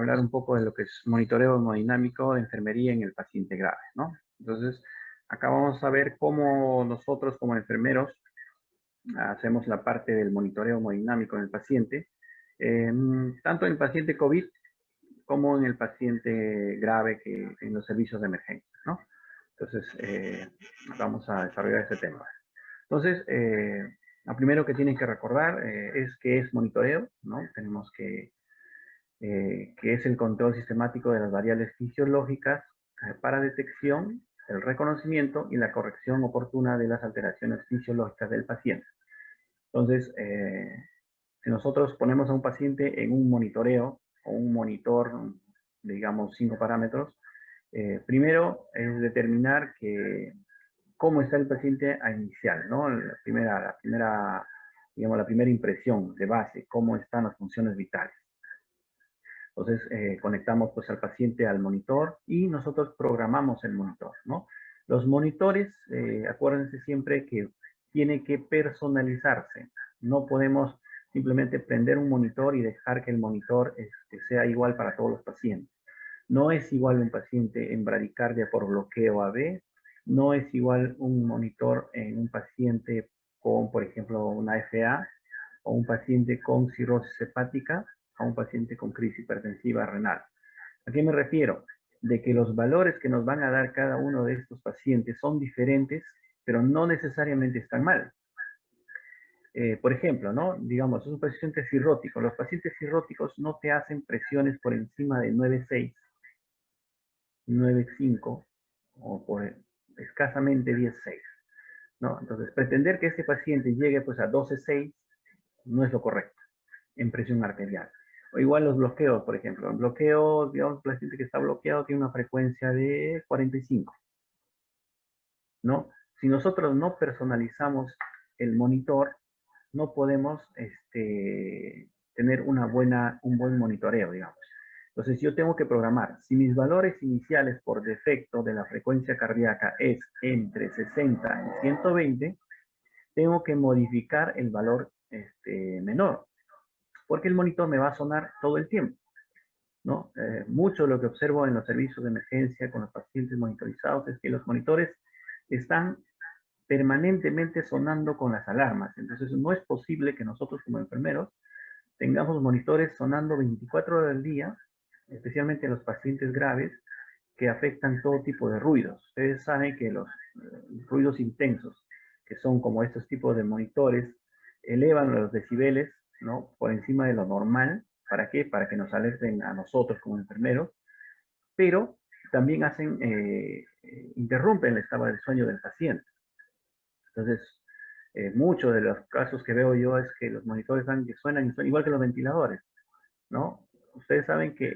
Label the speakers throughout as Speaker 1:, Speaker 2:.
Speaker 1: hablar un poco de lo que es monitoreo hemodinámico de enfermería en el paciente grave, ¿no? Entonces, acá vamos a ver cómo nosotros como enfermeros hacemos la parte del monitoreo hemodinámico en el paciente, tanto en el paciente COVID como en el paciente grave que en los servicios de emergencia, ¿no? Entonces, vamos a desarrollar ese tema. Entonces, lo primero que tienen que recordar es qué es monitoreo, ¿no? Tenemos que es el control sistemático de las variables fisiológicas para detección, el reconocimiento y la corrección oportuna de las alteraciones fisiológicas del paciente. Entonces, si nosotros ponemos a un paciente en un monitoreo o un monitor, digamos 5 parámetros, primero es determinar cómo está el paciente a inicial, ¿no? Digamos, la primera impresión de base, cómo están las funciones vitales. Entonces, conectamos pues al paciente al monitor y nosotros programamos el monitor, ¿no? Los monitores, acuérdense siempre que tiene que personalizarse. No podemos simplemente prender un monitor y dejar que el monitor sea igual para todos los pacientes. No es igual un paciente en bradicardia por bloqueo AB, no es igual un monitor en un paciente con, por ejemplo, una FA o un paciente con cirrosis hepática a un paciente con crisis hipertensiva renal. ¿A qué me refiero? De que los valores que nos van a dar cada uno de estos pacientes son diferentes, pero no necesariamente están mal. Por ejemplo, ¿no? Digamos, es un paciente cirrótico. Los pacientes cirróticos no te hacen presiones por encima de 9,6, 9,5 o por escasamente 10,6, ¿no? Entonces, pretender que este paciente llegue pues a 12,6 no es lo correcto en presión arterial. O igual los bloqueos, por ejemplo. El bloqueo, digamos, el paciente que está bloqueado tiene una frecuencia de 45, ¿no? Si nosotros no personalizamos el monitor, no podemos tener un buen monitoreo, digamos. Entonces yo tengo que programar, si mis valores iniciales por defecto de la frecuencia cardíaca es entre 60 y 120, tengo que modificar el valor menor, porque el monitor me va a sonar todo el tiempo, ¿no? Mucho de lo que observo en los servicios de emergencia con los pacientes monitorizados es que los monitores están permanentemente sonando con las alarmas. Entonces no es posible que nosotros como enfermeros tengamos monitores sonando 24 horas al día, especialmente en los pacientes graves, que afectan todo tipo de ruidos. Ustedes saben que los ruidos intensos, que son como estos tipos de monitores, elevan los decibeles, ¿no? Por encima de lo normal. ¿Para qué? Para que nos alerten a nosotros como enfermeros, pero también interrumpen el estado del sueño del paciente. Entonces, muchos de los casos que veo yo es que los monitores que suenan y suenan igual que los ventiladores, ¿no? Ustedes saben que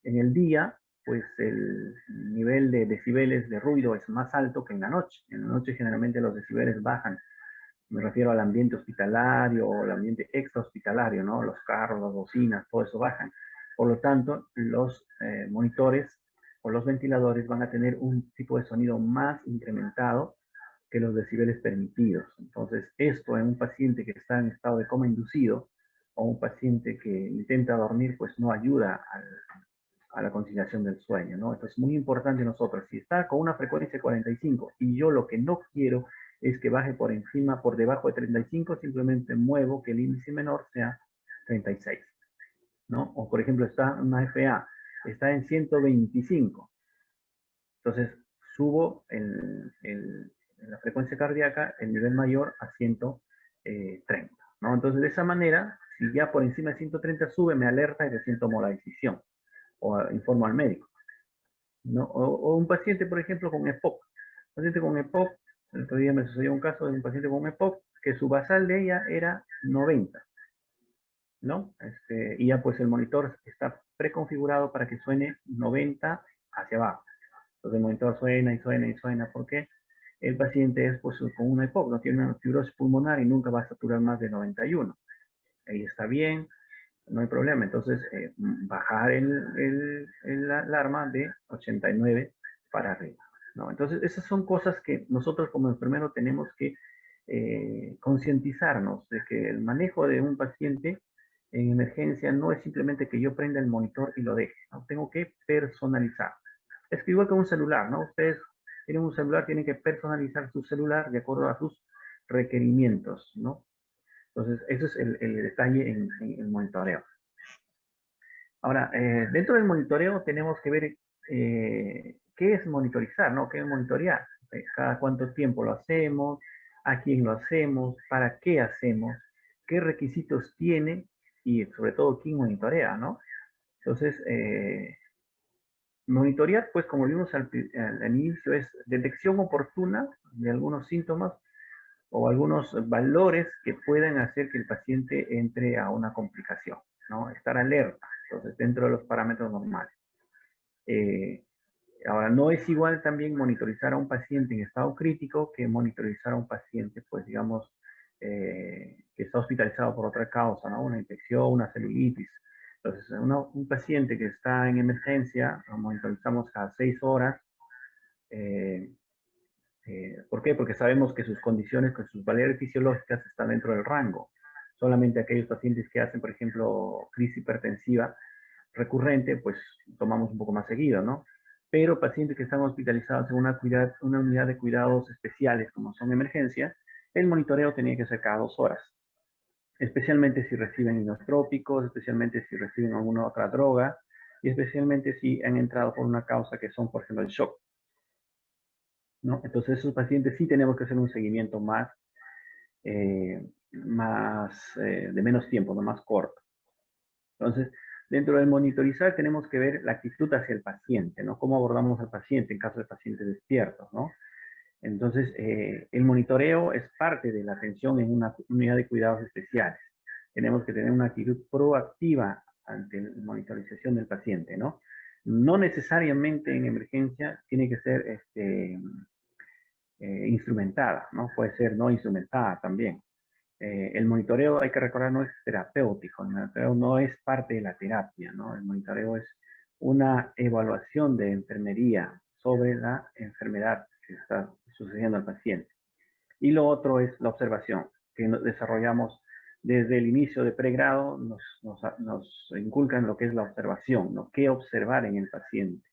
Speaker 1: en el día, pues el nivel de decibeles de ruido es más alto que en la noche. En la noche generalmente los decibeles bajan. Me refiero al ambiente hospitalario o al ambiente extrahospitalario, ¿no? Los carros, las bocinas, todo eso bajan. Por lo tanto, los monitores o los ventiladores van a tener un tipo de sonido más incrementado que los decibeles permitidos. Entonces, esto en un paciente que está en estado de coma inducido o un paciente que intenta dormir, pues no ayuda a la conciliación del sueño, ¿no? Entonces, muy importante nosotros, si está con una frecuencia de 45 y yo lo que no quiero es que baje por debajo de 35, simplemente muevo que el índice menor sea 36, ¿no? O por ejemplo, está una FA, está en 125. Entonces, subo la frecuencia cardíaca, el nivel mayor a 130, ¿no? Entonces, de esa manera, si ya por encima de 130 sube, me alerta y recién tomo la decisión o informo al médico, ¿no? O un paciente, por ejemplo, con EPOC. Un paciente con EPOC, el otro día me sucedió un caso de un paciente con EPOC que su basal de ella era 90, ¿no? Y ya pues el monitor está preconfigurado para que suene 90 hacia abajo. Entonces el monitor suena y suena y suena porque el paciente es pues con una EPOC, no tiene una fibrosis pulmonar y nunca va a saturar más de 91. Ahí está bien, no hay problema. Entonces, bajar la alarma de 89 para arriba, ¿no? Entonces, esas son cosas que nosotros como enfermeros tenemos que concientizarnos de que el manejo de un paciente en emergencia no es simplemente que yo prenda el monitor y lo deje, ¿no? Tengo que personalizar. Es que igual que un celular, ¿no? Ustedes tienen un celular, tienen que personalizar su celular de acuerdo a sus requerimientos, ¿no? Entonces, eso es el detalle en el monitoreo. Ahora, dentro del monitoreo tenemos que ver qué es monitorizar, ¿no? ¿Qué es monitorear? Cada cuánto tiempo lo hacemos, a quién lo hacemos, para qué hacemos, qué requisitos tiene y sobre todo quién monitorea, ¿no? Entonces, monitorear, pues como vimos al inicio, es detección oportuna de algunos síntomas o algunos valores que puedan hacer que el paciente entre a una complicación, ¿no? Estar alerta, entonces, dentro de los parámetros normales. Eh, Ahora, no es igual también monitorizar a un paciente en estado crítico que monitorizar a un paciente, pues digamos, que está hospitalizado por otra causa, ¿no? Una infección, una celulitis. Entonces, un paciente que está en emergencia, lo monitorizamos cada 6 horas. Eh, ¿Por qué? Porque sabemos que sus condiciones, que sus valores fisiológicas están dentro del rango. Solamente aquellos pacientes que hacen, por ejemplo, crisis hipertensiva recurrente, pues tomamos un poco más seguido, ¿no? Pero pacientes que están hospitalizados en una unidad de cuidados especiales, como son emergencias, el monitoreo tenía que ser cada 2 horas. Especialmente si reciben inotrópicos, especialmente si reciben alguna otra droga, y especialmente si han entrado por una causa que son, por ejemplo, el shock, ¿no? Entonces, esos pacientes sí tenemos que hacer un seguimiento de menos tiempo, no más corto. Entonces, dentro del monitorizar tenemos que ver la actitud hacia el paciente, ¿no? Cómo abordamos al paciente en caso de pacientes despiertos, ¿no? Entonces, el monitoreo es parte de la atención en una unidad de cuidados especiales. Tenemos que tener una actitud proactiva ante la monitorización del paciente, ¿no? No necesariamente en emergencia tiene que ser instrumentada, ¿no? Puede ser no instrumentada también. El monitoreo, hay que recordar, no es terapéutico, el monitoreo no es parte de la terapia, ¿no? El monitoreo es una evaluación de enfermería sobre la enfermedad que está sucediendo al paciente. Y lo otro es la observación, que desarrollamos desde el inicio de pregrado, nos inculcan lo que es la observación, ¿no? ¿Qué observar en el paciente?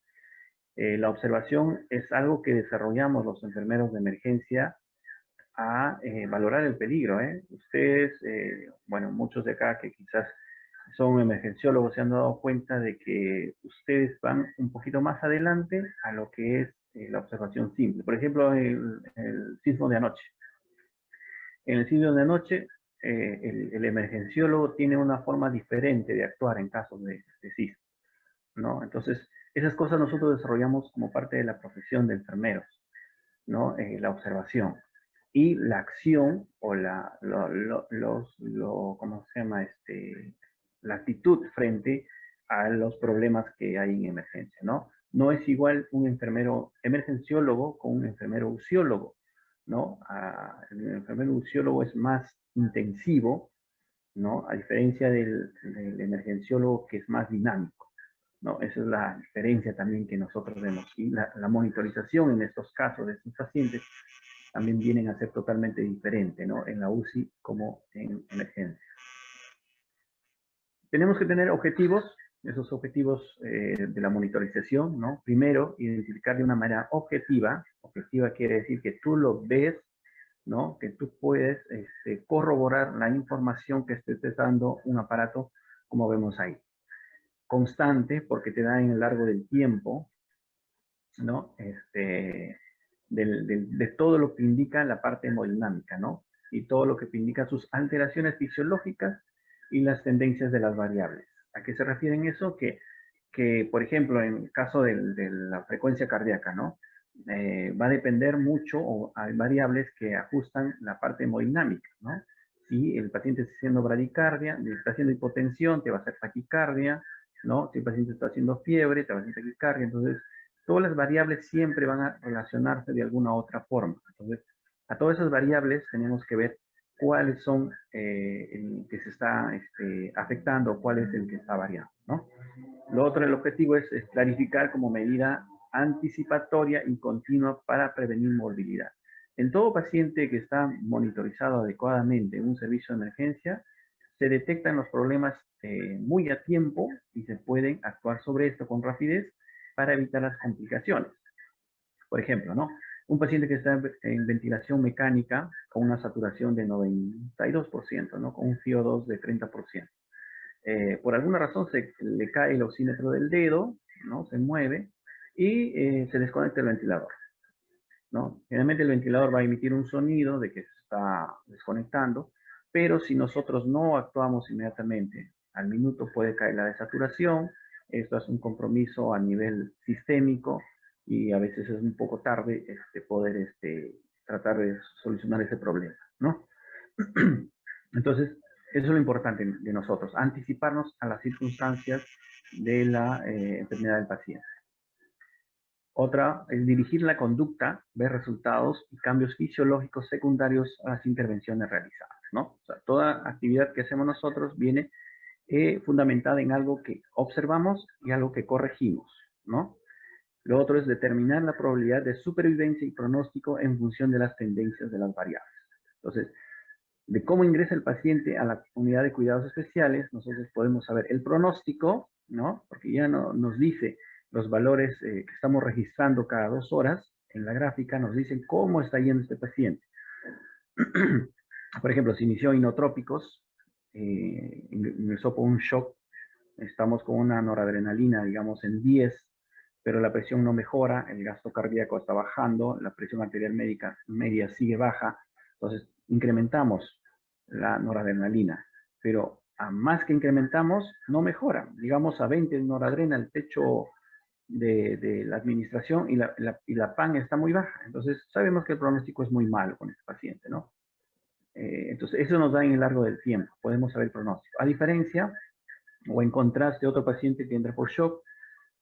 Speaker 1: La observación es algo que desarrollamos los enfermeros de emergencia a valorar el peligro. Ustedes, bueno, muchos de acá que quizás son emergenciólogos se han dado cuenta de que ustedes van un poquito más adelante a lo que es la observación simple. Por ejemplo, el sismo de anoche. En el sismo de anoche, el emergenciólogo tiene una forma diferente de actuar en casos de sismo, ¿no? Entonces, esas cosas nosotros desarrollamos como parte de la profesión de enfermeros, ¿no? La observación y la acción o ¿cómo se llama? La actitud frente a los problemas que hay en emergencia, ¿no? No es igual un enfermero emergenciólogo con un enfermero usiólogo, ¿no? El enfermero usiólogo es más intensivo, ¿no? A diferencia del emergenciólogo que es más dinámico, ¿no? Esa es la diferencia también que nosotros vemos. Y la monitorización en estos casos de estos pacientes también vienen a ser totalmente diferente, ¿no? En la UCI como en emergencia. Tenemos que tener objetivos, esos objetivos de la monitorización, ¿no? Primero, identificar de una manera objetiva. Objetiva quiere decir que tú lo ves, ¿no? Que tú puedes corroborar la información que te esté dando un aparato, como vemos ahí. Constante, porque te da en el largo del tiempo, ¿no? De todo lo que indica la parte hemodinámica, ¿no? Y todo lo que indica sus alteraciones fisiológicas y las tendencias de las variables. ¿A qué se refiere en eso? Que por ejemplo, en el caso de la frecuencia cardíaca, ¿no? Va a depender mucho, o hay variables que ajustan la parte hemodinámica, ¿no? Si el paciente está haciendo bradicardia, está haciendo hipotensión, te va a hacer taquicardia, ¿no? Si el paciente está haciendo fiebre, te va a hacer taquicardia. Entonces, todas las variables siempre van a relacionarse de alguna u otra forma. Entonces, a todas esas variables tenemos que ver cuáles son el que se está afectando, cuál es el que está variando, ¿no? Lo otro, el objetivo es clarificar como medida anticipatoria y continua para prevenir morbilidad. En todo paciente que está monitorizado adecuadamente en un servicio de emergencia, se detectan los problemas muy a tiempo y se pueden actuar sobre esto con rapidez para evitar las complicaciones. Por ejemplo, ¿no? Un paciente que está en ventilación mecánica con una saturación de 92%, ¿no? Con un CO2 de 30%. Por alguna razón se le cae el oxímetro del dedo, ¿no? Se mueve y se desconecta el ventilador, ¿no? Generalmente el ventilador va a emitir un sonido de que se está desconectando, pero si nosotros no actuamos inmediatamente, al minuto puede caer la desaturación. Esto es un compromiso a nivel sistémico y a veces es un poco tarde poder tratar de solucionar ese problema, ¿no? Entonces, eso es lo importante de nosotros, anticiparnos a las circunstancias de la enfermedad del paciente. Otra es dirigir la conducta, ver resultados y cambios fisiológicos secundarios a las intervenciones realizadas, ¿no? O sea, toda actividad que hacemos nosotros viene fundamentada en algo que observamos y algo que corregimos, ¿no? Lo otro es determinar la probabilidad de supervivencia y pronóstico en función de las tendencias de las variables. Entonces, de cómo ingresa el paciente a la unidad de cuidados especiales, nosotros podemos saber el pronóstico, ¿no? Porque ya nos dice los valores que estamos registrando cada 2 horas en la gráfica, nos dicen cómo está yendo este paciente. Por ejemplo, si inició inotrópicos, ingresó por un shock, estamos con una noradrenalina, digamos, en 10, pero la presión no mejora, el gasto cardíaco está bajando, la presión arterial media sigue baja, entonces incrementamos la noradrenalina, pero a más que incrementamos, no mejora. Digamos a 20 de noradrena, el techo de la administración y la PAN está muy baja. Entonces sabemos que el pronóstico es muy malo con este paciente, ¿no? Entonces eso nos da en el largo del tiempo, podemos saber el pronóstico. A diferencia, o en contraste, otro paciente que entra por shock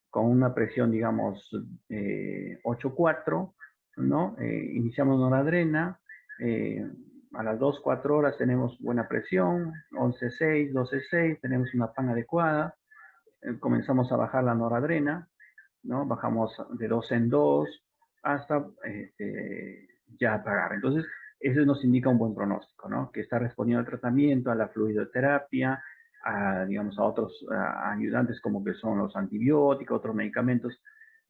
Speaker 1: con una presión, digamos, 8,4, ¿no? Iniciamos noradrena, a las 2, 4 horas tenemos buena presión, 11,6, 12,6, tenemos una PAN adecuada, comenzamos a bajar la noradrena, ¿no? Bajamos de 2 en 2 hasta ya apagar. Entonces, eso nos indica un buen pronóstico, ¿no? Que está respondiendo al tratamiento, a la fluidoterapia, digamos, a otros ayudantes como que son los antibióticos, otros medicamentos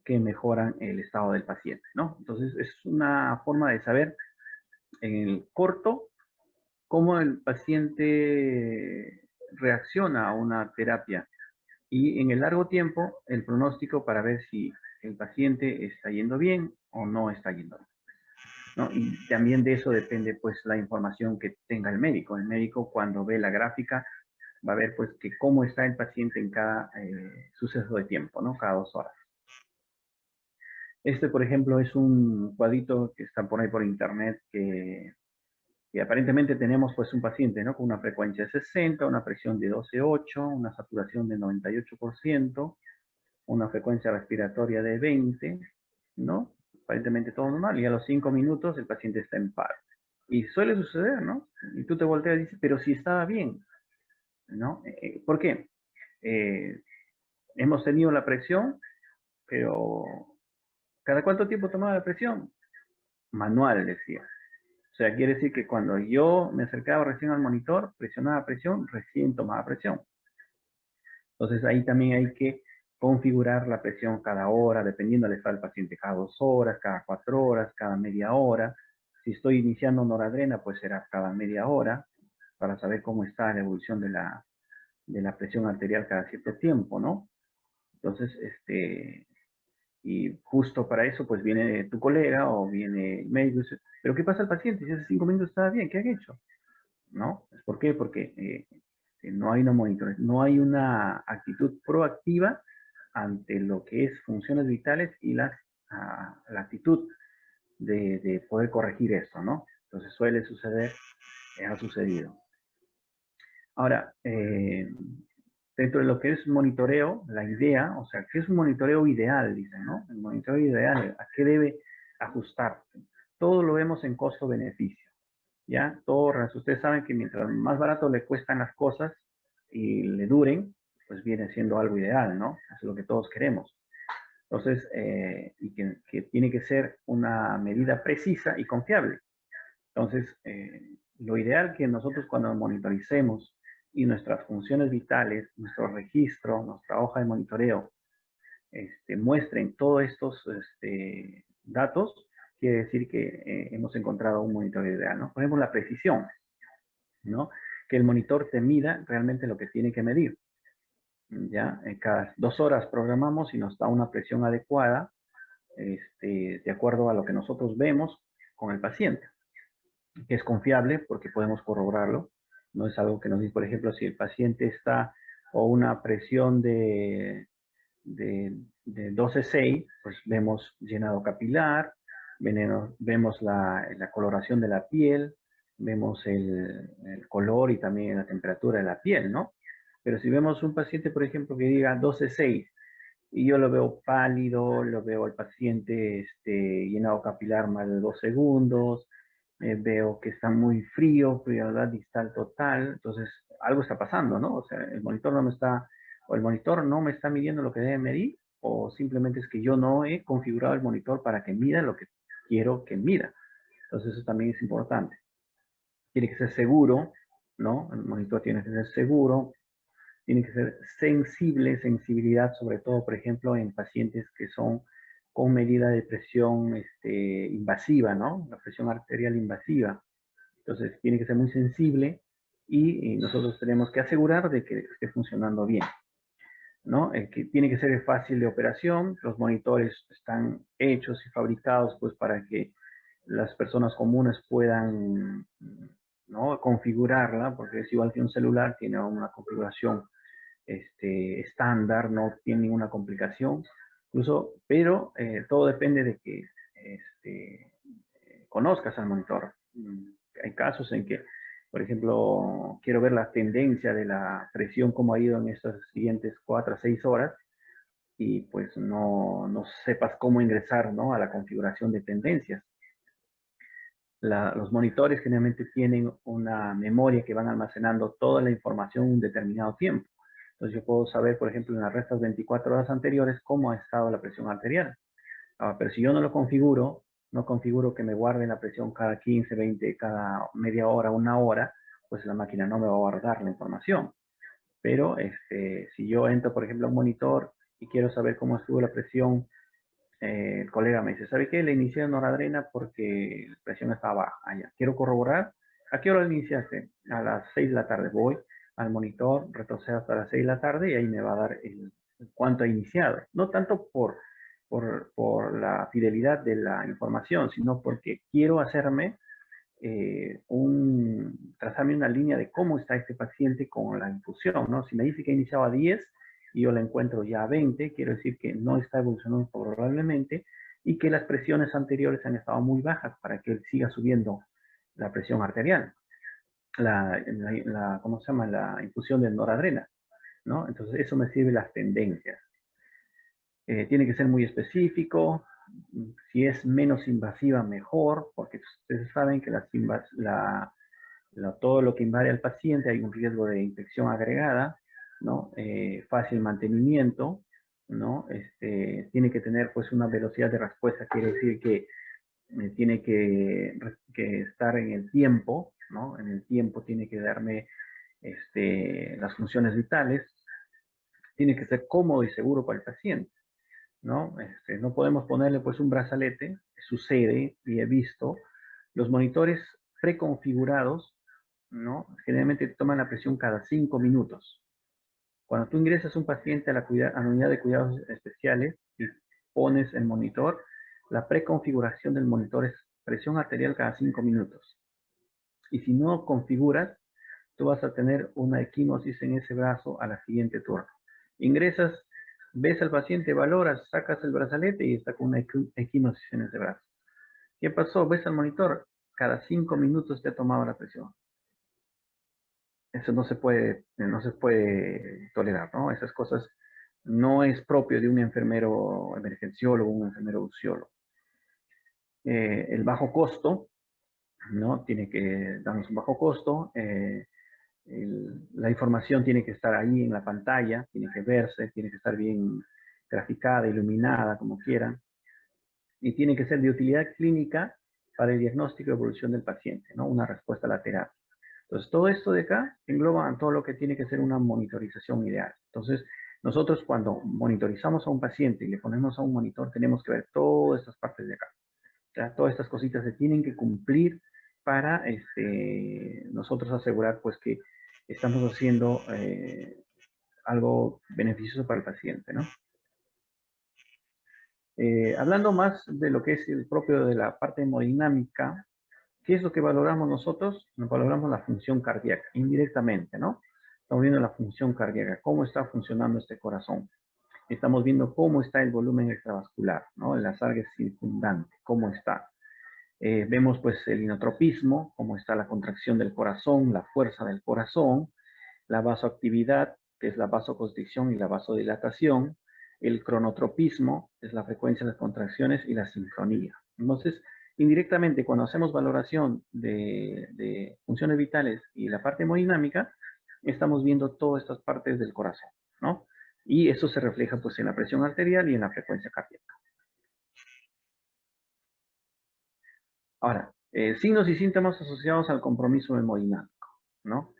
Speaker 1: que mejoran el estado del paciente, ¿no? Entonces, es una forma de saber en el corto cómo el paciente reacciona a una terapia y en el largo tiempo el pronóstico para ver si el paciente está yendo bien o no está yendo bien, ¿no? Y también de eso depende pues la información que tenga el médico. El médico cuando ve la gráfica va a ver pues que cómo está el paciente en cada suceso de tiempo, ¿no? Cada 2 horas. Este, por ejemplo, es un cuadrito que está por ahí por internet que aparentemente tenemos pues un paciente, ¿no? Con una frecuencia de 60, una presión de 12,8, una saturación de 98%, una frecuencia respiratoria de 20, ¿no? Aparentemente todo normal, y a los 5 minutos el paciente está en paro. Y suele suceder, ¿no? Y tú te volteas y dices, pero si estaba bien, ¿no? ¿Por qué? Eh, hemos tenido la presión, pero ¿cada cuánto tiempo tomaba la presión? Manual, decía. O sea, quiere decir que cuando yo me acercaba recién al monitor, presionaba presión, recién tomaba presión. Entonces ahí también hay que configurar la presión cada hora, dependiendo del estado del paciente, cada 2 horas, cada 4 horas, cada media hora. Si estoy iniciando noradrena, pues será cada media hora, para saber cómo está la evolución de la presión arterial cada cierto tiempo, ¿no? Entonces, y justo para eso, pues viene tu colega o viene el médico y dice, ¿pero qué pasa al paciente? Si hace 5 minutos estaba bien, ¿qué han hecho? ¿No? ¿Por qué? Porque no hay una monitoría, no hay una actitud proactiva ante lo que es funciones vitales y la actitud de poder corregir eso, ¿no? Entonces suele suceder, ha sucedido. Ahora, dentro de lo que es monitoreo, la idea, o sea, ¿qué es un monitoreo ideal? Dicen, ¿no? El monitoreo ideal, ¿a qué debe ajustar? Todo lo vemos en costo-beneficio. ¿Ya? Torres, ustedes saben que mientras más barato le cuestan las cosas y le duren, pues viene siendo algo ideal, ¿no? Eso es lo que todos queremos. Entonces, y que tiene que ser una medida precisa y confiable. Entonces, lo ideal que nosotros cuando monitoricemos y nuestras funciones vitales, nuestro registro, nuestra hoja de monitoreo, muestren todos estos datos, quiere decir que hemos encontrado un monitoreo ideal, ¿no? Por ejemplo, la precisión, ¿no? Que el monitor te mida realmente lo que tiene que medir. Ya, en cada 2 horas programamos y nos da una presión adecuada, de acuerdo a lo que nosotros vemos con el paciente, que es confiable porque podemos corroborarlo. No es algo que nos dice, por ejemplo, si el paciente está o una presión de 12,6, pues vemos llenado capilar, vemos la coloración de la piel, vemos el color y también la temperatura de la piel, ¿no? Pero si vemos un paciente, por ejemplo, que diga 12,6 y yo lo veo pálido, lo veo al paciente llenado capilar más de 2 segundos, veo que está muy frío, frialdad distal total, entonces algo está pasando, ¿no? O sea, el monitor no me está midiendo lo que debe medir, o simplemente es que yo no he configurado el monitor para que mida lo que quiero que mida. Entonces eso también es importante. Tiene que ser seguro, ¿no? El monitor tiene que ser seguro, tiene que ser sensible, sensibilidad sobre todo, por ejemplo, en pacientes que son con medida de presión invasiva, ¿no? La presión arterial invasiva. Entonces, tiene que ser muy sensible y nosotros tenemos que asegurar de que esté funcionando bien, ¿no? Que tiene que ser fácil de operación. Los monitores están hechos y fabricados pues para que las personas comunes puedan, ¿no?, configurarla, porque es igual que un celular, tiene una configuración estándar, no tiene ninguna complicación, incluso, pero todo depende de que conozcas al monitor. Hay casos en que, por ejemplo, quiero ver la tendencia de la presión, cómo ha ido en estas siguientes 4 a 6 horas, y pues no sepas cómo ingresar, ¿no?, a la configuración de tendencias. Los monitores generalmente tienen una memoria que van almacenando toda la información un determinado tiempo. Entonces yo puedo saber, por ejemplo, en las restas 24 horas anteriores cómo ha estado la presión arterial. Pero si yo no lo configuro, no configuro que me guarde la presión cada 15, 20, cada media hora, 1 hora, pues la máquina no me va a guardar la información. Pero si yo entro, por ejemplo, a un monitor y quiero saber cómo estuvo la presión, el colega me dice, ¿sabe qué? Le inicié noradrena porque la presión estaba baja. Ya. Quiero corroborar. ¿A qué hora lo iniciaste? A las 6 de la tarde. Voy al monitor, retrocedo hasta las 6 de la tarde y ahí me va a dar el cuánto ha iniciado. No tanto por la fidelidad de la información, sino porque quiero hacerme trazarme una línea de cómo está este paciente con la infusión, ¿no? Si me dice que ha iniciado a 10 y yo la encuentro ya a 20, quiero decir que no está evolucionando favorablemente y que las presiones anteriores han estado muy bajas para que él siga subiendo la presión arterial, ¿cómo se llama? La infusión de noradrena, ¿no? Entonces eso me sirve las tendencias. Tiene que ser muy específico. Si es menos invasiva, mejor, porque ustedes saben que todo lo que invade al paciente hay un riesgo de infección agregada, ¿no? Fácil mantenimiento, ¿no? Tiene que tener pues una velocidad de respuesta, quiere decir que tiene que estar en el tiempo, ¿no? En el tiempo tiene que darme las funciones vitales, tiene que ser cómodo y seguro para el paciente, ¿no? No podemos ponerle pues un brazalete, sucede y he visto, los monitores preconfigurados, ¿no? Generalmente toman la presión cada 5 minutos. Cuando tú ingresas un paciente a la unidad de cuidados especiales y pones el monitor, la preconfiguración del monitor es presión arterial cada 5 minutos. Y si no configuras, tú vas a tener una equimosis en ese brazo a la siguiente turno. Ingresas, ves al paciente, valoras, sacas el brazalete y está con una equimosis en ese brazo. ¿Qué pasó? Ves al monitor, cada 5 minutos te ha tomado la presión. Eso no se puede tolerar, ¿no? Esas cosas no es propio de un enfermero emergenciólogo, un enfermero urgiólogo. El bajo costo, ¿no? Tiene que darnos un bajo costo. La información tiene que estar ahí en la pantalla, tiene que verse, tiene que estar bien graficada, iluminada, como quieran. Y tiene que ser de utilidad clínica para el diagnóstico y evolución del paciente, ¿no? Una respuesta a la terapia. Entonces, todo esto de acá engloba todo lo que tiene que ser una monitorización ideal. Entonces, nosotros cuando monitorizamos a un paciente y le ponemos a un monitor, tenemos que ver todas estas partes de acá. ¿Ya? Todas estas cositas se tienen que cumplir para nosotros asegurar pues que estamos haciendo algo beneficioso para el paciente, ¿no? Hablando más de lo que es el propio de la parte hemodinámica, ¿qué es lo que valoramos nosotros? Nos valoramos la función cardíaca, indirectamente, ¿no? Estamos viendo la función cardíaca, cómo está funcionando este corazón. Estamos viendo cómo está el volumen extravascular, ¿no? El alargue circundante, cómo está. Vemos pues el inotropismo, cómo está la contracción del corazón, la fuerza del corazón, la vasoactividad, que es la vasoconstricción y la vasodilatación, el cronotropismo, que es la frecuencia de las contracciones y la sincronía. Entonces, indirectamente, cuando hacemos valoración de funciones vitales y la parte hemodinámica, estamos viendo todas estas partes del corazón, ¿no? Y eso se refleja pues en la presión arterial y en la frecuencia cardíaca. Ahora, signos y síntomas asociados al compromiso hemodinámico, ¿no?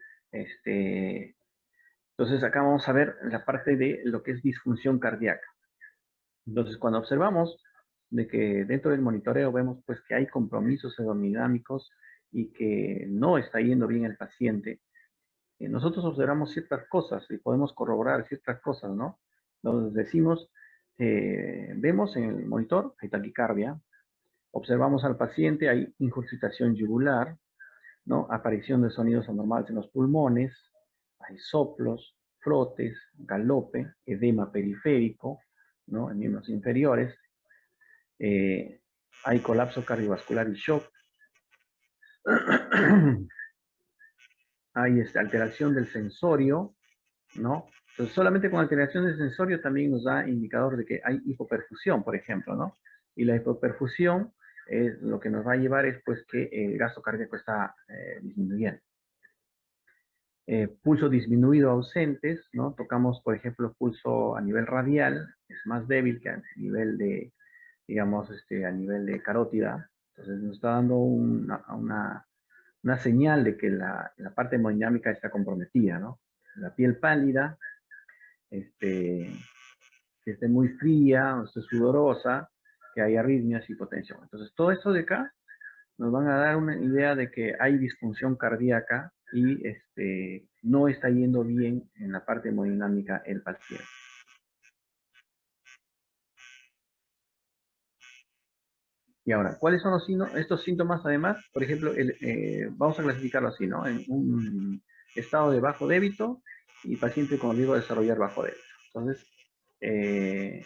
Speaker 1: Entonces acá vamos a ver la parte de lo que es disfunción cardíaca. Entonces cuando observamos de que dentro del monitoreo vemos pues que hay compromisos hemodinámicos y que no está yendo bien el paciente, nosotros observamos ciertas cosas y podemos corroborar ciertas cosas, ¿no? Entonces decimos, vemos en el monitor, hay taquicardia, observamos al paciente, hay incurgitación yugular, ¿no? Aparición de sonidos anormales en los pulmones, hay soplos, frotes, galope, edema periférico, ¿no? En miembros inferiores, eh, hay colapso cardiovascular y shock, hay alteración del sensorio, ¿no? Entonces, solamente con alteración del sensorio también nos da indicador de que hay hipoperfusión, por ejemplo, ¿no? Y la hipoperfusión lo que nos va a llevar es pues que el gasto cardíaco está disminuyendo. Pulso disminuido ausentes, ¿no? Tocamos, por ejemplo, pulso a nivel radial, es más débil que a nivel de, digamos, a nivel de carótida. Entonces nos está dando una señal de que la parte hemodinámica está comprometida, ¿no? La piel pálida, que esté muy fría, o esté sudorosa, que hay arritmias y hipotensión. Entonces todo esto de acá nos van a dar una idea de que hay disfunción cardíaca y no está yendo bien en la parte hemodinámica el paciente. Y ahora, ¿cuáles son estos síntomas además? Por ejemplo, vamos a clasificarlo así, ¿no? En un estado de bajo débito y paciente con riesgo de desarrollar bajo débito. Entonces, en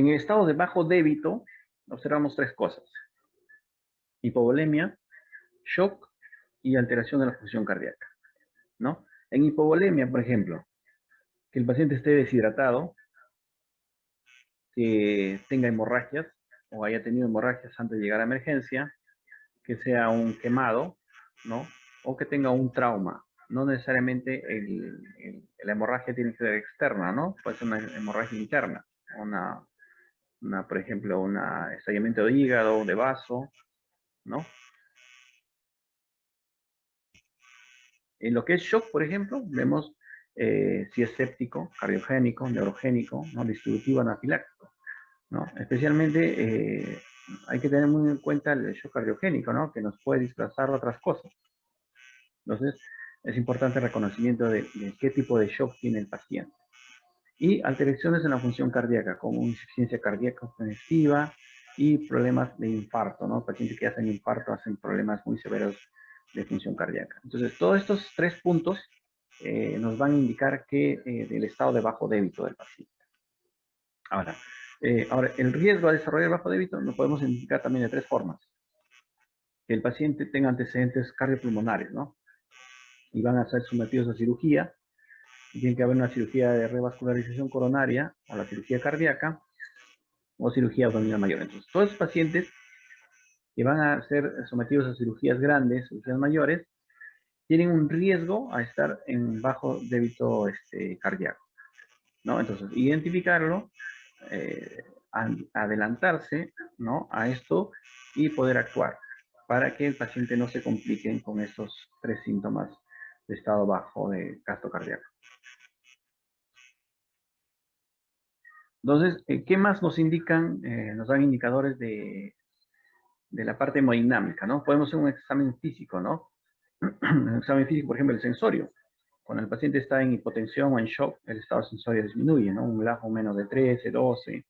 Speaker 1: el estado de bajo débito observamos tres cosas: hipovolemia, shock y alteración de la función cardíaca, ¿no? En hipovolemia, por ejemplo, que el paciente esté deshidratado, que tenga hemorragias o haya tenido hemorragias antes de llegar a emergencia, que sea un quemado, ¿no? O que tenga un trauma. No necesariamente la hemorragia tiene que ser externa, ¿no? Puede ser una hemorragia interna, por ejemplo, un estallamiento de hígado, de vaso, ¿no? En lo que es shock, por ejemplo, vemos si es séptico, cardiogénico, neurogénico, ¿no? Distributivo anafiláctico, ¿no? Especialmente hay que tener muy en cuenta el shock cardiogénico, ¿no? Que nos puede displazar otras cosas. Entonces, es importante el reconocimiento de qué tipo de shock tiene el paciente. Y alteraciones en la función cardíaca, como insuficiencia cardíaca congestiva y problemas de infarto, ¿no? Pacientes que hacen infarto hacen problemas muy severos de función cardíaca. Entonces, todos estos tres puntos nos van a indicar que del estado de bajo débito del paciente. Ahora, el riesgo a desarrollar bajo débito lo podemos identificar también de tres formas. Que el paciente tenga antecedentes cardiopulmonares, ¿no? Y van a ser sometidos a cirugía. Tiene que haber una cirugía de revascularización coronaria o la cirugía cardíaca o cirugía abdominal mayor. Entonces, todos los pacientes que van a ser sometidos a cirugías grandes, cirugías mayores, tienen un riesgo a estar en bajo débito cardíaco, ¿no? Entonces, identificarlo, adelantarse, ¿no? A esto y poder actuar. para que el paciente no se complique con estos 3 síntomas de estado bajo de gasto cardíaco. Entonces, ¿qué más nos indican? Nos dan indicadores de la parte hemodinámica, ¿no? Podemos hacer un examen físico, ¿no? Un examen físico, por ejemplo, el sensorio. Cuando el paciente está en hipotensión o en shock, el estado sensorio disminuye, ¿no? Un grafo menos de 13, 12.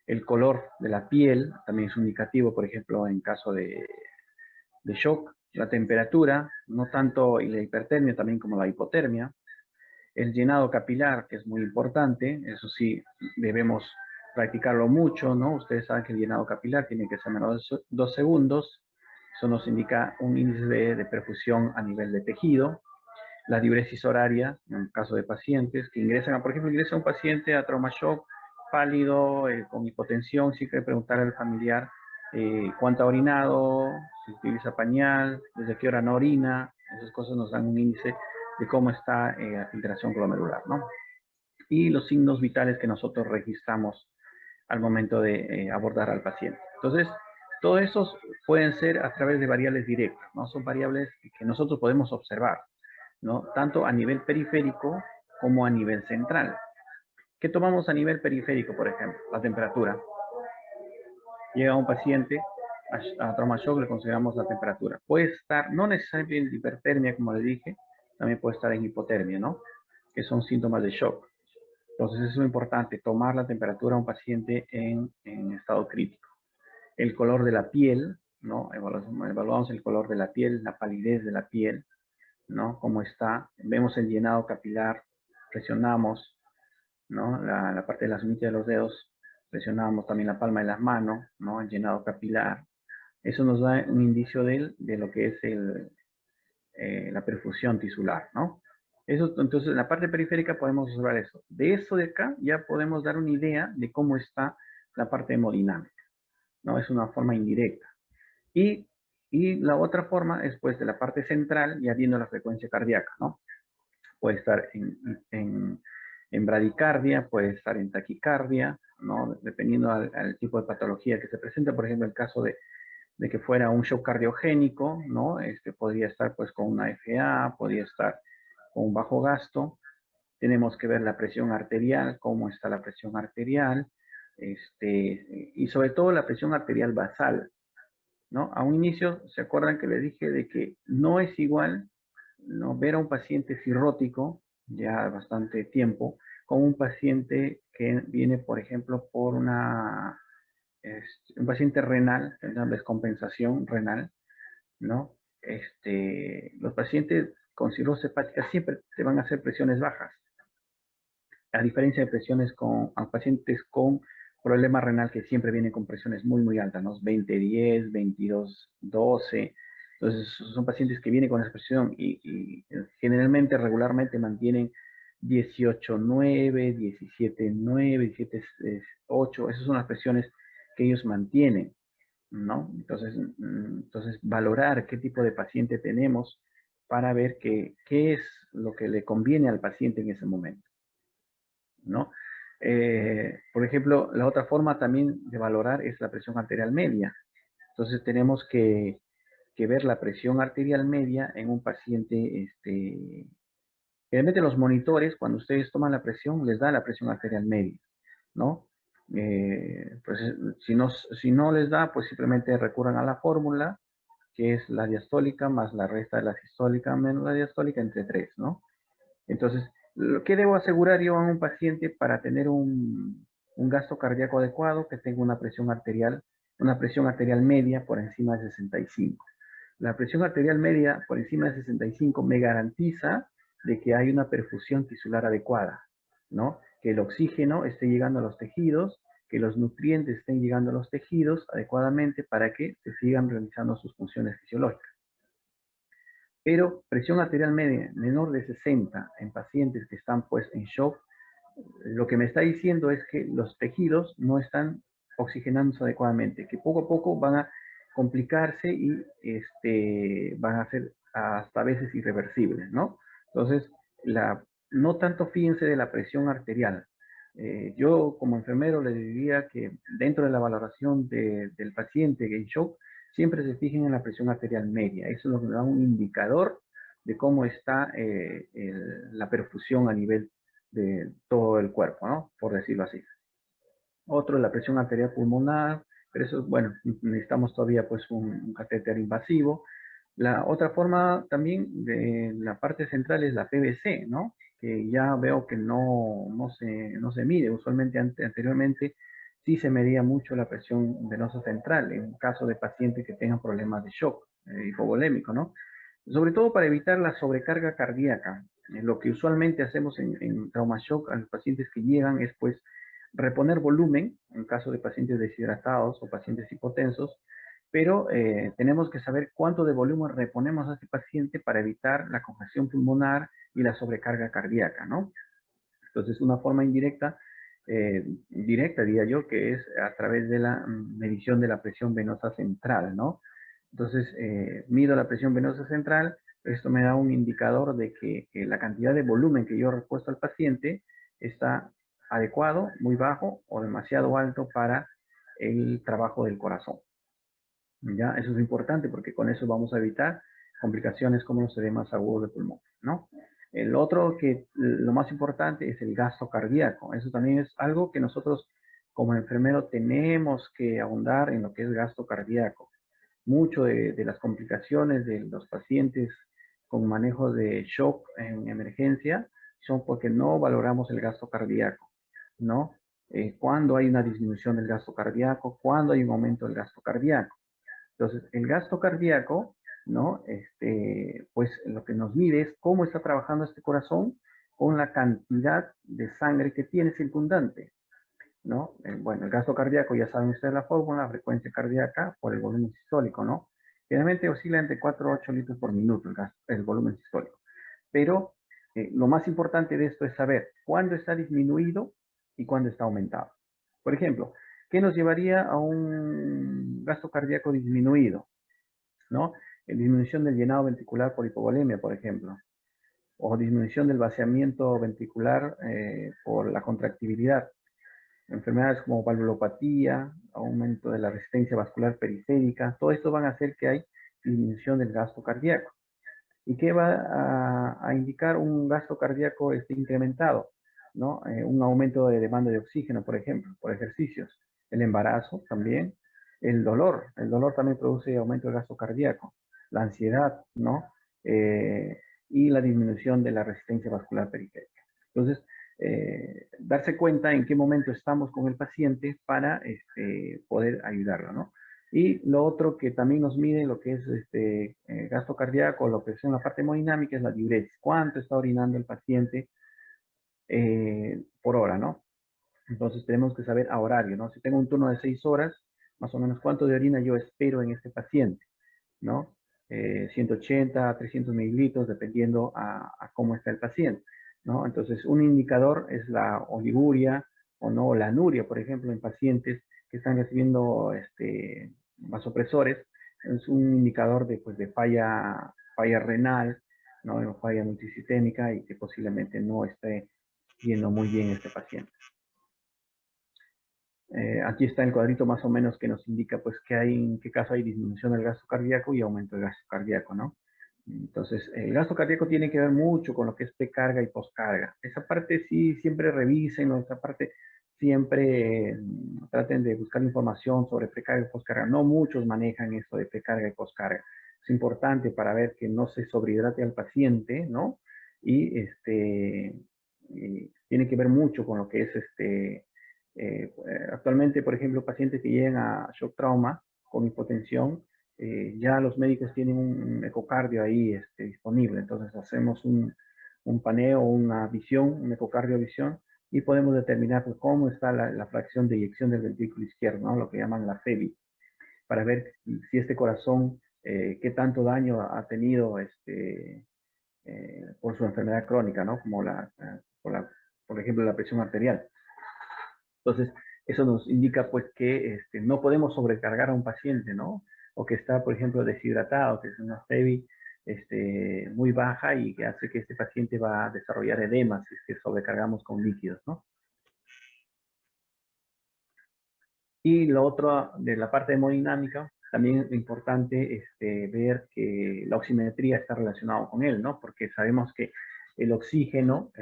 Speaker 1: El color de la piel también es un indicativo, por ejemplo, en caso de shock. La temperatura, no tanto la hipertermia, también como la hipotermia. El llenado capilar, que es muy importante, eso sí, debemos practicarlo mucho, ¿no? Ustedes saben que el llenado capilar tiene que ser menos de 2 segundos. Eso nos indica un índice de perfusión a nivel de tejido. La diuresis horaria, en el caso de pacientes que ingresan, por ejemplo, ingresa un paciente a trauma shock, pálido, con hipotensión, sí que hay que preguntar al familiar cuánto ha orinado, si utiliza pañal, desde qué hora no orina. Esas cosas nos dan un índice de cómo está la filtración glomerular, ¿no? Y los signos vitales que nosotros registramos al momento de abordar al paciente. Entonces, todos esos pueden ser a través de variables directas, ¿no? Son variables que nosotros podemos observar, ¿no? Tanto a nivel periférico como a nivel central. ¿Qué tomamos a nivel periférico, por ejemplo? La temperatura. Llega un paciente a trauma shock, le consideramos la temperatura. Puede estar, no necesariamente en hipertermia, como le dije, también puede estar en hipotermia, ¿no? Que son síntomas de shock. Entonces es muy importante tomar la temperatura a un paciente en estado crítico. El color de la piel, ¿no? Evaluamos el color de la piel, la palidez de la piel, ¿no? Cómo está. Vemos el llenado capilar, presionamos, ¿no? La parte de las uñas de los dedos, presionamos también la palma de las manos, ¿no? El llenado capilar. Eso nos da un indicio de lo que es la perfusión tisular, ¿no? Eso, entonces, en la parte periférica podemos observar eso. De eso de acá ya podemos dar una idea de cómo está la parte hemodinámica, ¿no? Es una forma indirecta. Y, la otra forma es, pues, de la parte central, ya viendo la frecuencia cardíaca, ¿no? Puede estar en bradicardia, puede estar en taquicardia, ¿no? Dependiendo al tipo de patología que se presenta. Por ejemplo, el caso de que fuera un shock cardiogénico, ¿no? Podría estar pues con una FA, podría estar con un bajo gasto. Tenemos que ver la presión arterial, cómo está la presión arterial, y sobre todo la presión arterial basal, ¿no? A un inicio, ¿se acuerdan que les dije de que no es igual, ¿no? Ver a un paciente cirrótico, ya bastante tiempo, con un paciente que viene, por ejemplo, por un paciente renal, una descompensación renal, ¿no? Los pacientes con cirrosis hepática siempre te van a hacer presiones bajas, a diferencia de presiones a pacientes con problema renal que siempre vienen con presiones muy, muy altas, ¿no? 20-10, 22-12. Entonces, son pacientes que vienen con esa presión y generalmente, regularmente mantienen 18-9, 17-9, 17-8. Esas son las presiones que ellos mantienen, ¿no? Entonces, valorar qué tipo de paciente tenemos para ver qué es lo que le conviene al paciente en ese momento, ¿no? Por ejemplo, la otra forma también de valorar es la presión arterial media. Entonces, tenemos que ver la presión arterial media en un paciente, generalmente los monitores, cuando ustedes toman la presión, les da la presión arterial media, ¿no? Pues si no les da, pues simplemente recurran a la fórmula, que es la diastólica más la resta de la sistólica menos la diastólica entre 3, ¿no? Entonces, ¿qué debo asegurar yo a un paciente para tener un gasto cardíaco adecuado? Que tenga una presión arterial media por encima de 65. La presión arterial media por encima de 65 me garantiza de que hay una perfusión tisular adecuada, ¿no? Que el oxígeno esté llegando a los tejidos, que los nutrientes estén llegando a los tejidos adecuadamente para que se sigan realizando sus funciones fisiológicas. Pero presión arterial media menor de 60 en pacientes que están pues en shock, lo que me está diciendo es que los tejidos no están oxigenándose adecuadamente, que poco a poco van a complicarse y van a ser hasta a veces irreversibles, ¿no? Entonces, no tanto fíjense de la presión arterial. Yo como enfermero le diría que dentro de la valoración del paciente en shock, siempre se fijen en la presión arterial media. Eso nos da un indicador de cómo está la perfusión a nivel de todo el cuerpo, ¿no? Por decirlo así. Otro es la presión arterial pulmonar, pero eso, bueno, necesitamos todavía pues un catéter invasivo. La otra forma también de la parte central es la PVC, ¿no? Que ya veo que no se mide. Usualmente anteriormente sí se medía mucho la presión venosa central en caso de pacientes que tengan problemas de shock hipovolémico, ¿no? Sobre todo para evitar la sobrecarga cardíaca. Lo que usualmente hacemos en trauma shock a los pacientes que llegan es pues reponer volumen en caso de pacientes deshidratados o pacientes hipotensos, pero tenemos que saber cuánto de volumen reponemos a este paciente para evitar la congestión pulmonar y la sobrecarga cardíaca, ¿no? Entonces, una forma indirecta, directa diría yo, que es a través de la medición de la presión venosa central, ¿no? Entonces, mido la presión venosa central, esto me da un indicador de que la cantidad de volumen que yo he repuesto al paciente está adecuado, muy bajo o demasiado alto para el trabajo del corazón. ¿Ya? Eso es importante porque con eso vamos a evitar complicaciones como los edemas agudos de pulmón, ¿no? El otro que lo más importante es el gasto cardíaco. Eso también es algo que nosotros como enfermero tenemos que ahondar en lo que es gasto cardíaco. Mucho de las complicaciones de los pacientes con manejo de shock en emergencia son porque no valoramos el gasto cardíaco, ¿no? Cuando hay una disminución del gasto cardíaco, cuando hay un aumento del gasto cardíaco. Entonces, el gasto cardíaco, ¿no? Pues lo que nos mide es cómo está trabajando este corazón con la cantidad de sangre que tiene circundante, ¿no? Bueno, el gasto cardíaco, ya saben ustedes la fórmula, la frecuencia cardíaca por el volumen sistólico, ¿no? Generalmente oscila entre 4 a 8 litros por minuto el volumen sistólico. Pero lo más importante de esto es saber cuándo está disminuido y cuándo está aumentado. Por ejemplo, ¿qué nos llevaría a un gasto cardíaco disminuido? ¿No? Disminución del llenado ventricular por hipovolemia, por ejemplo, o disminución del vaciamiento ventricular por la contractibilidad. Enfermedades como valvulopatía, aumento de la resistencia vascular periférica, todo esto van a hacer que hay disminución del gasto cardíaco. ¿Y qué va a indicar un gasto cardíaco incrementado? ¿No? Un aumento de demanda de oxígeno, por ejemplo, por ejercicios. El embarazo también. El dolor también produce aumento del gasto cardíaco. La ansiedad, ¿no? Y la disminución de la resistencia vascular periférica. Entonces, darse cuenta en qué momento estamos con el paciente para poder ayudarlo, ¿no? Y lo otro que también nos mide lo que es gasto cardíaco, lo que es en la parte hemodinámica, es la diuresis. ¿Cuánto está orinando el paciente por hora, no? Entonces tenemos que saber a horario, ¿no? Si tengo un turno de 6 horas, más o menos cuánto de orina yo espero en este paciente, ¿no? 180 a 300 mililitros, dependiendo a cómo está el paciente, ¿no? Entonces, un indicador es la oliguria o no, la anuria, por ejemplo, en pacientes que están recibiendo vasopresores, es un indicador de, pues, de falla renal, ¿no? Falla multisistémica y que posiblemente no esté yendo muy bien este paciente. Aquí está el cuadrito más o menos que nos indica pues que hay, en qué caso hay disminución del gasto cardíaco y aumento del gasto cardíaco, ¿no? Entonces, el gasto cardíaco tiene que ver mucho con lo que es precarga y poscarga. Esa parte sí, siempre revisen, ¿no? Esa parte siempre traten de buscar información sobre precarga y poscarga. No muchos manejan esto de precarga y poscarga. Es importante para ver que no se sobrehidrate al paciente, ¿no? Y tiene que ver mucho con lo que es actualmente, por ejemplo, pacientes que llegan a shock trauma con hipotensión, ya los médicos tienen un ecocardio ahí disponible. Entonces hacemos un paneo, una visión, un ecocardio visión, y podemos determinar pues, cómo está la fracción de eyección del ventrículo izquierdo, ¿no? Lo que llaman la FEBI, para ver si este corazón, qué tanto daño ha tenido por su enfermedad crónica, ¿no? Como por ejemplo, la presión arterial. Entonces, eso nos indica pues que no podemos sobrecargar a un paciente, ¿no? O que está, por ejemplo, deshidratado, que es una FEBI muy baja y que hace que este paciente va a desarrollar edemas si es que sobrecargamos con líquidos, ¿no? Y lo otro de la parte hemodinámica, También es importante ver que la oximetría está relacionada con él, ¿no? Porque sabemos que el oxígeno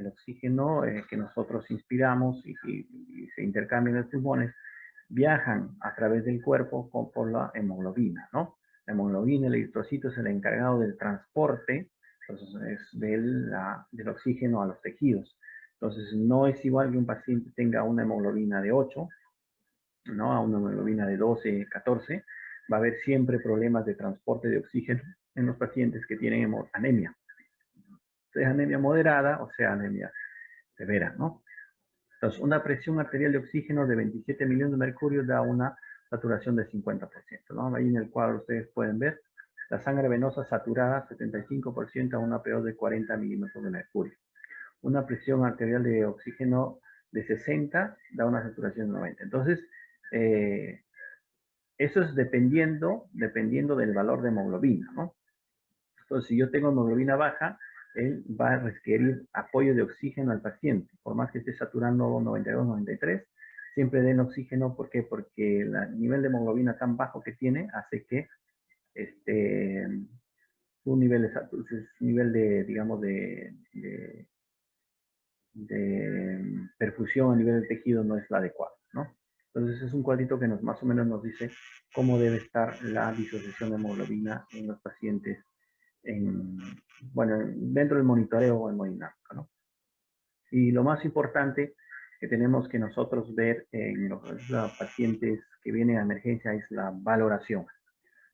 Speaker 1: que nosotros inspiramos y se intercambian en los pulmones, viajan a través del cuerpo por la hemoglobina, ¿no? La hemoglobina, el eritrocito es el encargado del transporte, entonces es del oxígeno a los tejidos. Entonces no es igual que un paciente tenga una hemoglobina de 8, ¿no? A una hemoglobina de 12, 14, va a haber siempre problemas de transporte de oxígeno en los pacientes que tienen anemia, sea anemia moderada o sea anemia severa, ¿no? Entonces, una presión arterial de oxígeno de 27 millones de mercurio da una saturación de 50%, ¿no? Ahí en el cuadro ustedes pueden ver la sangre venosa saturada 75% a una PO de 40 milímetros de mercurio. Una presión arterial de oxígeno de 60 da una saturación de 90. Entonces, eso es dependiendo del valor de hemoglobina, ¿no? Entonces, si yo tengo hemoglobina baja, él va a requerir apoyo de oxígeno al paciente. Por más que esté saturando 92, 93, siempre den oxígeno. ¿Por qué? Porque el nivel de hemoglobina tan bajo que tiene hace que su nivel de, digamos, de perfusión a nivel del tejido no es la adecuada, ¿no? Entonces es un cuadrito que más o menos nos dice cómo debe estar la disociación de hemoglobina en los pacientes bueno, dentro del monitoreo hemodinámico, ¿no? Y lo más importante que tenemos que nosotros ver en los pacientes que vienen a emergencia es la valoración.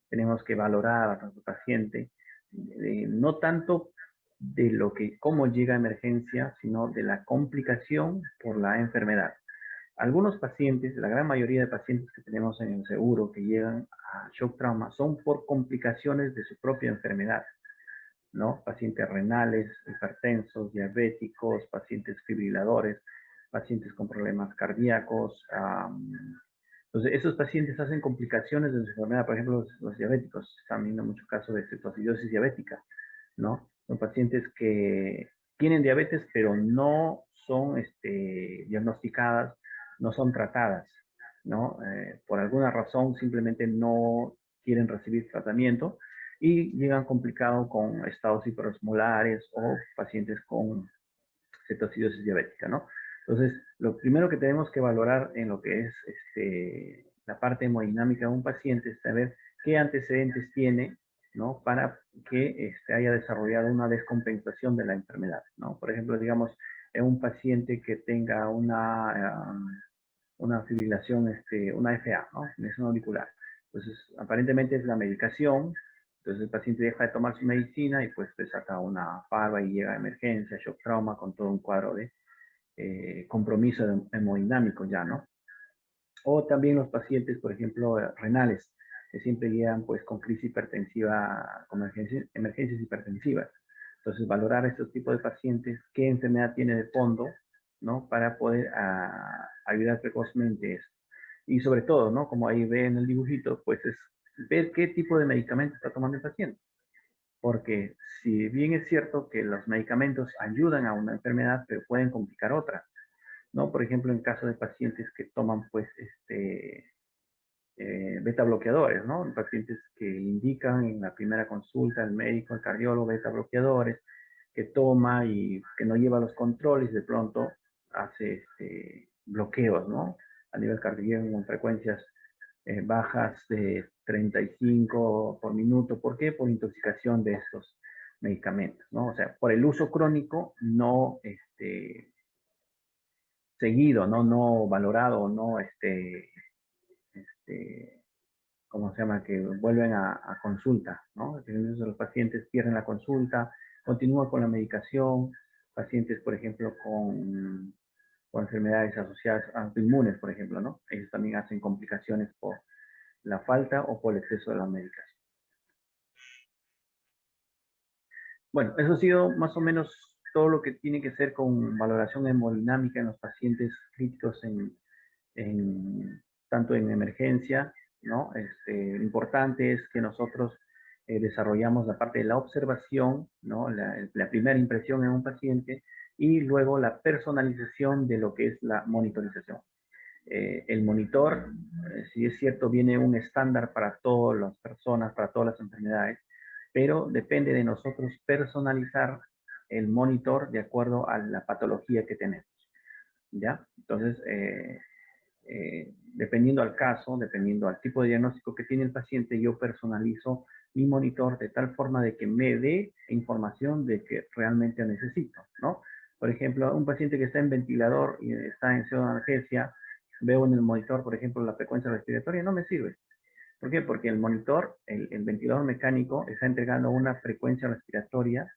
Speaker 1: Tenemos que valorar a nuestro paciente, no tanto de cómo llega a emergencia, sino de la complicación por la enfermedad. Algunos pacientes, la gran mayoría de pacientes que tenemos en el seguro que llegan a shock trauma son por complicaciones de su propia enfermedad, ¿no? Pacientes renales, hipertensos, diabéticos, pacientes fibriladores, pacientes con problemas cardíacos. Entonces, esos pacientes hacen complicaciones de su enfermedad. Por ejemplo, los diabéticos, están viendo muchos casos de cetoacidosis diabética, ¿no? Son pacientes que tienen diabetes, pero no son diagnosticadas, no son tratadas, ¿no? Por alguna razón simplemente no quieren recibir tratamiento y llegan complicados con estados hiperosmolares o pacientes con cetoacidosis diabética, ¿no? Entonces, lo primero que tenemos que valorar en lo que es la parte hemodinámica de un paciente es saber qué antecedentes tiene, ¿no? Para que haya desarrollado una descompensación de la enfermedad, ¿no? Por ejemplo, digamos, en un paciente que tenga una fibrilación, una FA, ¿no? Fibrilación auricular. Entonces, aparentemente es la medicación. Entonces, el paciente deja de tomar su medicina y pues desata una parva y llega a emergencia, shock trauma, con todo un cuadro de compromiso hemodinámico ya, ¿no? O también los pacientes, por ejemplo, renales, que siempre llegan pues con crisis hipertensiva, con emergencias hipertensivas. Entonces, valorar estos tipos de pacientes, qué enfermedad tiene de fondo, ¿no? Para poder ayudar precozmente eso. Y sobre todo, ¿no? Como ahí ve en el dibujito, pues es ver qué tipo de medicamento está tomando el paciente. Porque si bien es cierto que los medicamentos ayudan a una enfermedad, pero pueden complicar otra, ¿no? Por ejemplo, en caso de pacientes que toman, pues, beta bloqueadores, ¿no? Pacientes que indican en la primera consulta el médico, el cardiólogo, beta bloqueadores, que toma y que no lleva los controles, de pronto hace bloqueos, ¿no? A nivel cardíaco con frecuencias bajas de 35 por minuto. ¿Por qué? Por intoxicación de estos medicamentos, ¿no? O sea, por el uso crónico no seguido, no valorado, no ¿cómo se llama? Que vuelven a consulta, ¿no? Entonces los pacientes pierden la consulta, continúan con la medicación, pacientes, por ejemplo, con enfermedades asociadas a autoinmunes, por ejemplo, ¿no? Ellos también hacen complicaciones por la falta o por el exceso de la medicación. Bueno, eso ha sido más o menos todo lo que tiene que ser con valoración hemodinámica en los pacientes críticos tanto en emergencia, ¿no? Lo importante es que nosotros desarrollamos la parte de la observación, ¿no? La primera impresión en un paciente y luego la personalización de lo que es la monitorización. El monitor, si es cierto, viene un estándar para todas las personas, para todas las enfermedades, pero depende de nosotros personalizar el monitor de acuerdo a la patología que tenemos, ¿ya? Entonces, dependiendo al caso, dependiendo al tipo de diagnóstico que tiene el paciente, yo personalizo mi monitor de tal forma de que me dé información de que realmente necesito, ¿no? Por ejemplo, un paciente que está en ventilador y está en pseudoanestesia, veo en el monitor, por ejemplo, la frecuencia respiratoria, no me sirve. ¿Por qué? Porque el monitor, el ventilador mecánico, está entregando una frecuencia respiratoria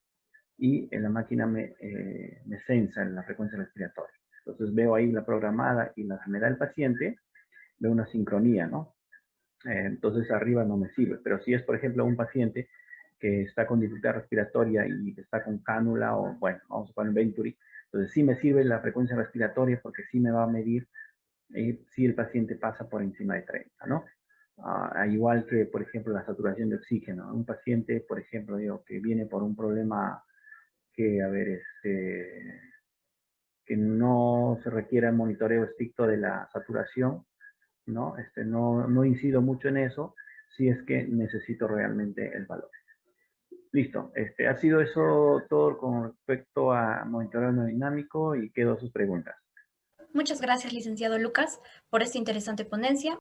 Speaker 1: y en la máquina me sensa la frecuencia respiratoria. Entonces veo ahí la programada y la que me da el paciente, veo una sincronía, ¿no? Entonces arriba no me sirve. Pero si es, por ejemplo, un paciente que está con dificultad respiratoria y está con cánula o, bueno, vamos a poner Venturi, entonces sí me sirve la frecuencia respiratoria porque sí me va a medir si el paciente pasa por encima de 30, ¿no? Igual que, por ejemplo, la saturación de oxígeno. Un paciente, por ejemplo, digo, que viene por un problema que, a ver, que no se requiera el monitoreo estricto de la saturación, ¿no? No incido mucho en eso si es que necesito realmente el valor. Listo, ha sido eso todo con respecto a monitoreo hemodinámico y quedo a sus preguntas.
Speaker 2: Muchas gracias, licenciado Lucas, por esta interesante ponencia.